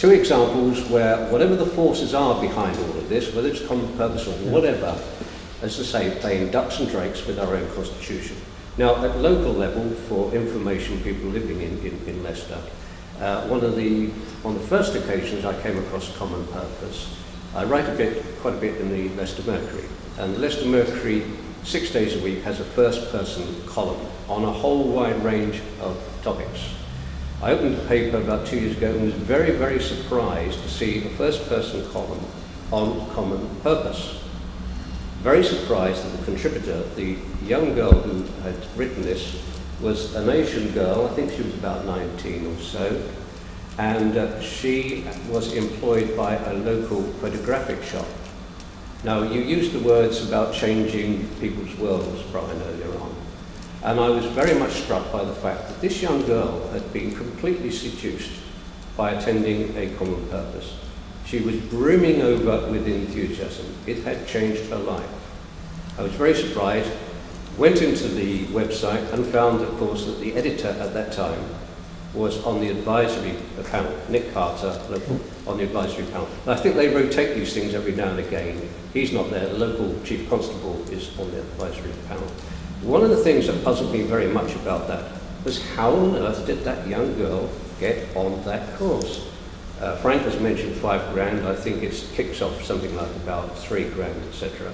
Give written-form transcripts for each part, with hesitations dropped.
two examples where whatever the forces are behind all of this, whether it's common purpose or whatever, as I say, playing ducks and drakes with our own constitution. Now, at local level, for information people living in Leicester, on the first occasions I came across Common Purpose, I write quite a bit in the Leicester Mercury, and the Leicester Mercury 6 days a week has a first-person column on a whole wide range of topics. I opened the paper about 2 years ago and was very, very surprised to see a first-person column on Common Purpose. Very surprised that the contributor, the young girl who had written this, was an Asian girl. I think she was about 19 or so, and she was employed by a local photographic shop. Now, you used the words about changing people's worlds, Brian, earlier on, and I was very much struck by the fact that this young girl had been completely seduced by attending a Common Purpose. She was brimming over with enthusiasm. It had changed her life. I was very surprised, went into the website and found, of course, that the editor at that time was on the advisory panel, Nick Carter, local, on the advisory panel. And I think they rotate these things every now and again. He's not there, the local chief constable is on the advisory panel. One of the things that puzzled me very much about that was how on earth did that young girl get on that course? Frank has mentioned £5,000. I think it kicks off something like about £3,000, etc.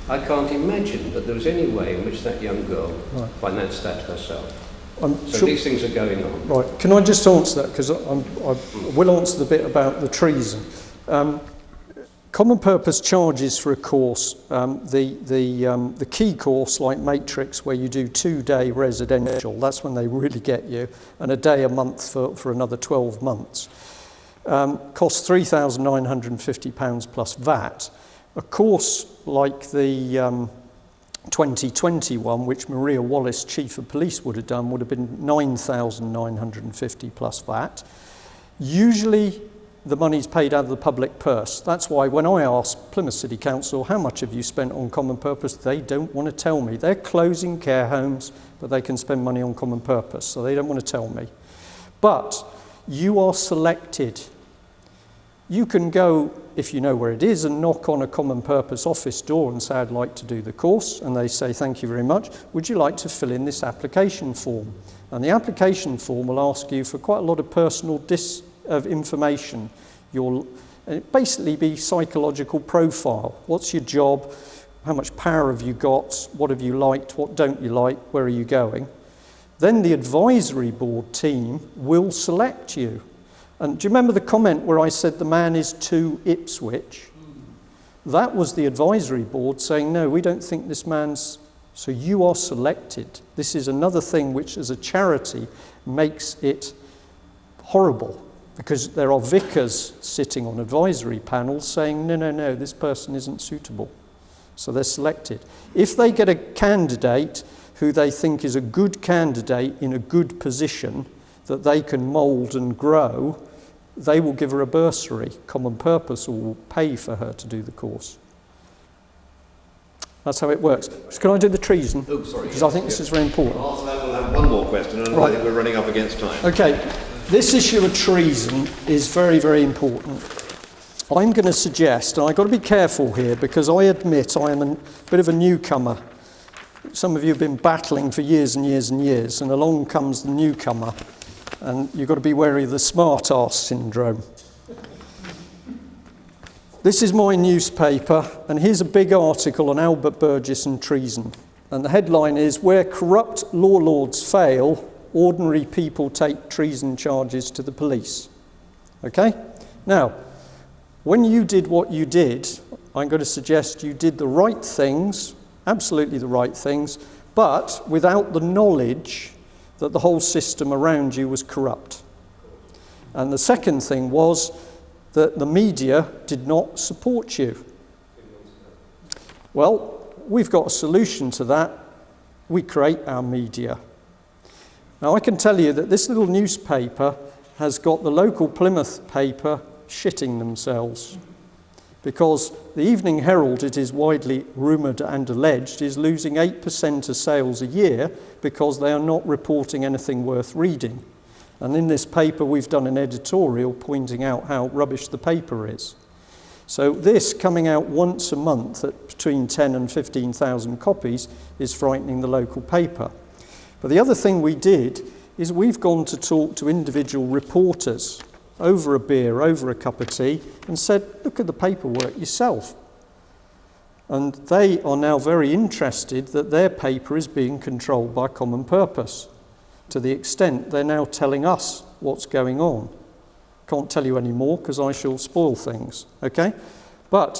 I can't imagine that there was any way in which that young girl financed that herself. So these things are going on. Right. Can I just answer that? Because I will answer the bit about the treason. Common Purpose charges for a course, the key course like Matrix, where you do 2-day residential, that's when they really get you, and a day a month for another 12 months. Costs £3,950 plus VAT. A course like the 2021, which Maria Wallace, Chief of Police, would have done, would have been £9,950 plus VAT. Usually the money's paid out of the public purse. That's why when I ask Plymouth City Council, how much have you spent on Common Purpose, they don't want to tell me. They're closing care homes, but they can spend money on Common Purpose, so they don't want to tell me. But you are selected. You can go, if you know where it is, and knock on a Common Purpose office door and say, I'd like to do the course, and they say, thank you very much. Would you like to fill in this application form? And the application form will ask you for quite a lot of personal of information. And it basically be psychological profile. What's your job? How much power have you got? What have you liked? What don't you like? Where are you going? Then the advisory board team will select you. And do you remember the comment where I said the man is too Ipswich? That was the advisory board saying, no, we don't think this man's... So you are selected. This is another thing which, as a charity, makes it horrible, because there are vicars sitting on advisory panels saying, no, this person isn't suitable. So they're selected. If they get a candidate who they think is a good candidate in a good position that they can mould and grow, they will give her a bursary. Common Purpose will pay for her to do the course. That's how it works. So can I do the treason? Oh, sorry. Because I think this is very important. After that, we'll have one more question, and I think we're running up against time. Okay. This issue of treason is very, very important. I'm going to suggest, and I've got to be careful here because I admit I am a bit of a newcomer. Some of you have been battling for years and years and years, and along comes the newcomer, and you've got to be wary of the smart-ass syndrome. This is my newspaper, and here's a big article on Albert Burgess and treason. And the headline is, "Where corrupt law lords fail, ordinary people take treason charges to the police." Okay? Now, when you did what you did, I'm going to suggest you did the right things, absolutely the right things, but without the knowledge that the whole system around you was corrupt. And the second thing was that the media did not support you. Well, we've got a solution to that. We create our media. Now, I can tell you that this little newspaper has got the local Plymouth paper shitting themselves, because the Evening Herald, it is widely rumoured and alleged, is losing 8% of sales a year because they are not reporting anything worth reading. And in this paper, we've done an editorial pointing out how rubbish the paper is. So this coming out once a month at between 10 and 15,000 copies is frightening the local paper. But the other thing we did is we've gone to talk to individual reporters over a beer, over a cup of tea, and said, look at the paperwork yourself. And they are now very interested that their paper is being controlled by Commonpurpose, to the extent they're now telling us what's going on. Can't tell you any more because I shall spoil things, okay? But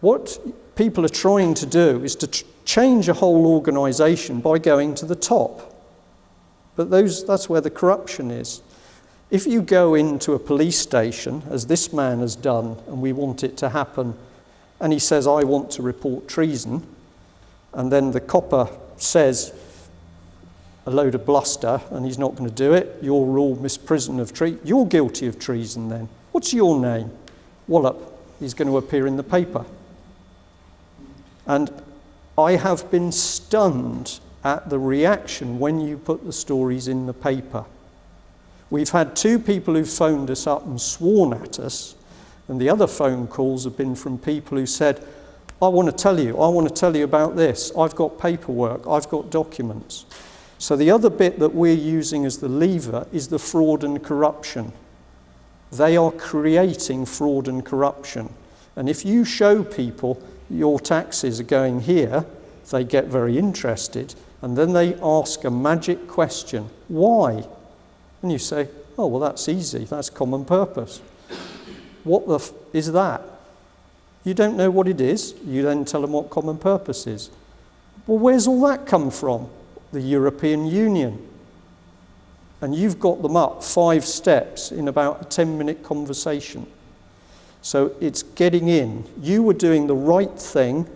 what people are trying to do is to change a whole organisation by going to the top. But that's where the corruption is. If you go into a police station, as this man has done, and we want it to happen, and he says, I want to report treason, and then the copper says a load of bluster, and he's not going to do it, you're all misprision of treason, you're guilty of treason then. What's your name? Wallop. He's going to appear in the paper. And I have been stunned at the reaction when you put the stories in the paper. We've had 2 people who phoned us up and sworn at us, and the other phone calls have been from people who said, I want to tell you about this. I've got paperwork, I've got documents. So the other bit that we're using as the lever is the fraud and corruption. They are creating fraud and corruption. And if you show people your taxes are going here, they get very interested, and then they ask a magic question, why? And you say, oh, well, that's easy, that's Commonpurpose. What the is that? You don't know what it is, you then tell them what Commonpurpose is. Well, where's all that come from? The European Union. And you've got them up 5 steps in about a 10-minute conversation. So it's getting in. You were doing the right thing,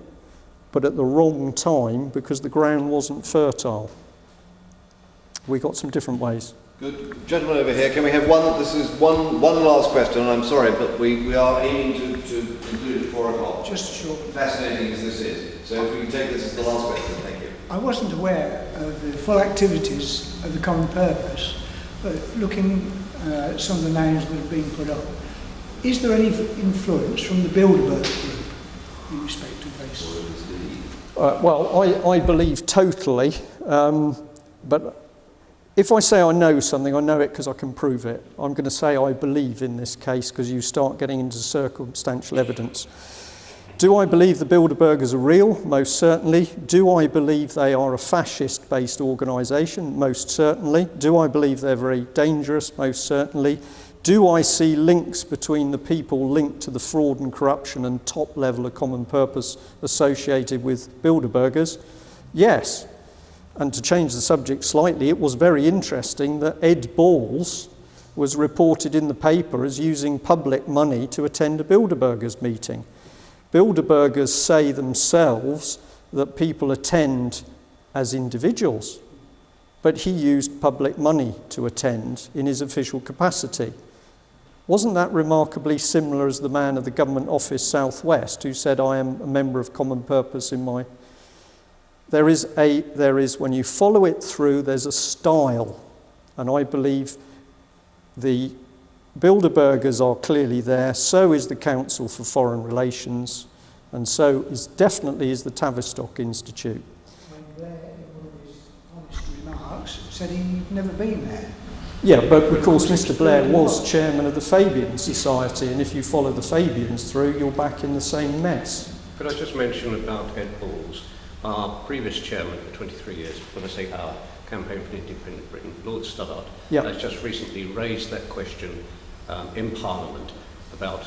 but at the wrong time because the ground wasn't fertile. We got some different ways. Good. Gentleman over here, can we have one? This is one last question, and I'm sorry, but we are aiming to conclude at 4 o'clock. Just short. Fascinating as this is. So if we can take this as the last question, thank you. I wasn't aware of the full activities of the Commonpurpose, but looking at some of the names that have been put up, is there any influence from the Bilderberg group in respect to this? Well, I believe totally, but if I say I know something, I know it because I can prove it. I'm going to say I believe in this case because you start getting into circumstantial evidence. Do I believe the Bilderbergers are real? Most certainly. Do I believe they are a fascist-based organisation? Most certainly. Do I believe they're very dangerous? Most certainly. Do I see links between the people linked to the fraud and corruption and top level of Commonpurpose associated with Bilderbergers? Yes. And to change the subject slightly, it was very interesting that Ed Balls was reported in the paper as using public money to attend a Bilderbergers meeting. Bilderbergers say themselves that people attend as individuals, but he used public money to attend in his official capacity. Wasn't that remarkably similar as the man of the Government Office Southwest who said, I am a member of Commonpurpose in my... There is, when you follow it through, there's a style. And I believe the Bilderbergers are clearly there, so is the Council for Foreign Relations, and so is definitely the Tavistock Institute. When Blair, in one of his honest remarks, said he'd never been there. Yeah, but of course Mr. Blair was chairman of the Fabian Society, and if you follow the Fabians through, you're back in the same mess. Could I just mention about Ed Balls, our previous chairman for 23 years, when I say our Campaign for Independent Britain, Lord Studdart, has just recently raised that question in Parliament about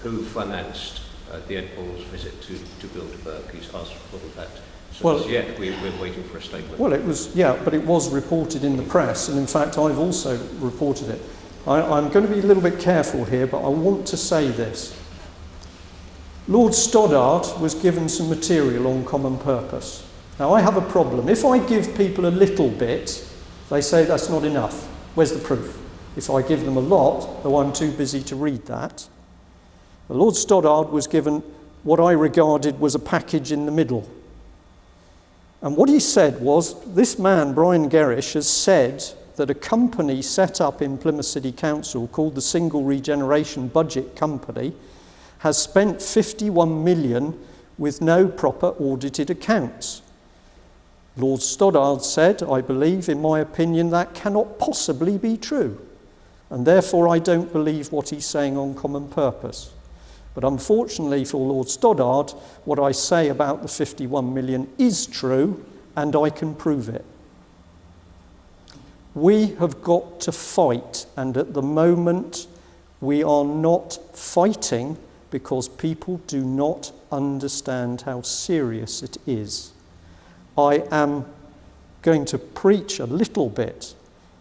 who financed the Ed Balls visit to Bilderberg. He's asked for that. So as yet, we're waiting for a statement. Well, it was, yeah, but it was reported in the press, and in fact, I've also reported it. I'm going to be a little bit careful here, but I want to say this. Lord Stoddart was given some material on Commonpurpose. Now, I have a problem. If I give people a little bit, they say that's not enough. Where's the proof? If I give them a lot, though I'm too busy to read that. The Lord Stoddart was given what I regarded was a package in the middle. And what he said was, this man, Brian Gerrish, has said that a company set up in Plymouth City Council called the Single Regeneration Budget Company has spent 51 million with no proper audited accounts. Lord Stoddard said, I believe, in my opinion, that cannot possibly be true. And therefore I don't believe what he's saying on Common Purpose. But unfortunately for Lord Stoddard, what I say about the 51 million is true, and I can prove it. We have got to fight, and at the moment we are not fighting because people do not understand how serious it is. I am going to preach a little bit,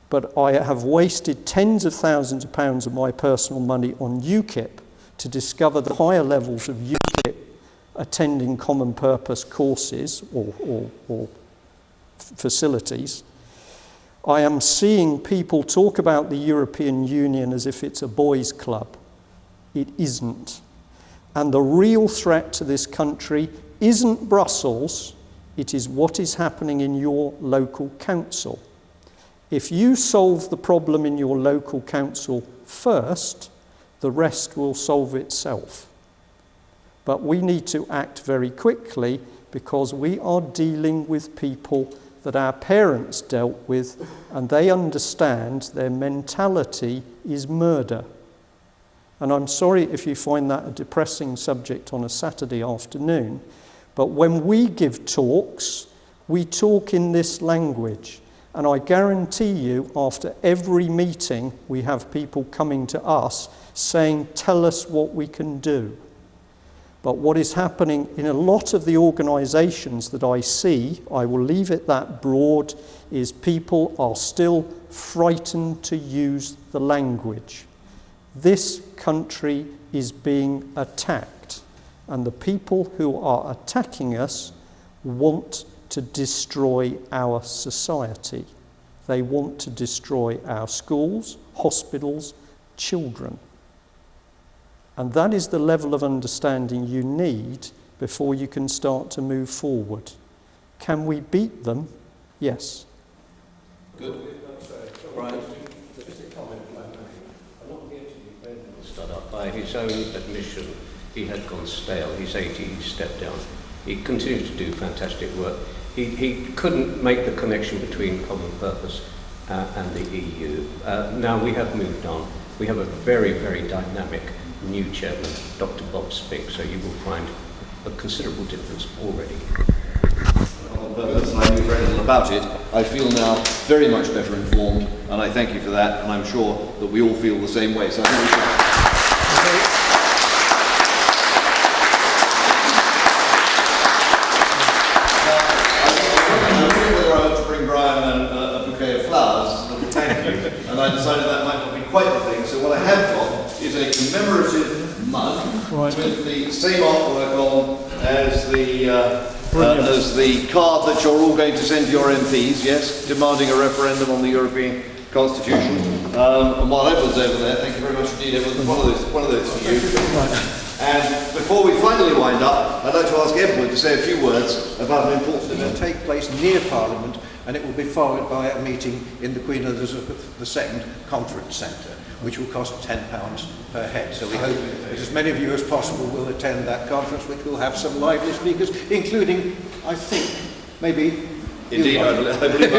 but I have wasted tens of thousands of pounds of my personal money on UKIP to discover the higher levels of UKIP attending Common Purpose courses or facilities. I am seeing people talk about the European Union as if it's a boys' club. It isn't. And the real threat to this country isn't Brussels, it is what is happening in your local council. If you solve the problem in your local council first, the rest will solve itself. But we need to act very quickly because we are dealing with people that our parents dealt with, and they understand their mentality is murder. And I'm sorry if you find that a depressing subject on a Saturday afternoon, but when we give talks, we talk in this language. And I guarantee you, after every meeting, we have people coming to us saying, tell us what we can do. But what is happening in a lot of the organisations that I see, I will leave it that broad, is people are still frightened to use the language. This country is being attacked, and the people who are attacking us want to destroy our society. They want to destroy our schools, hospitals, children. And that is the level of understanding you need before you can start to move forward. Can we beat them? Yes. Good. Brian? By his own admission, he had gone stale. He's 80, he stepped down. He continues to do fantastic work. He couldn't make the connection between Common Purpose and the EU. Now we have moved on. We have a very, very dynamic new chairman, Dr. Bob Spink, so you will find a considerable difference already. Common Purpose, and I knew very little about it. I feel now very much better informed, and I thank you for that, and I'm sure that we all feel the same way. So I think we should... And I decided that might not be quite the thing, so what I have got is a commemorative mug with the same artwork on as the card that you're all going to send to your MPs, yes, demanding a referendum on the European Constitution. And while Edward's over there, thank you very much indeed, Edward, one of those for you. And before we finally wind up, I'd like to ask Edward to say a few words about an important event. It will take place near Parliament, and it will be followed by a meeting in the Queen Elizabeth II Conference Centre, which will cost £10 per head. So we hope that as many of you as possible will attend that conference, which will have some lively speakers, including, I think, maybe... Indeed, I believe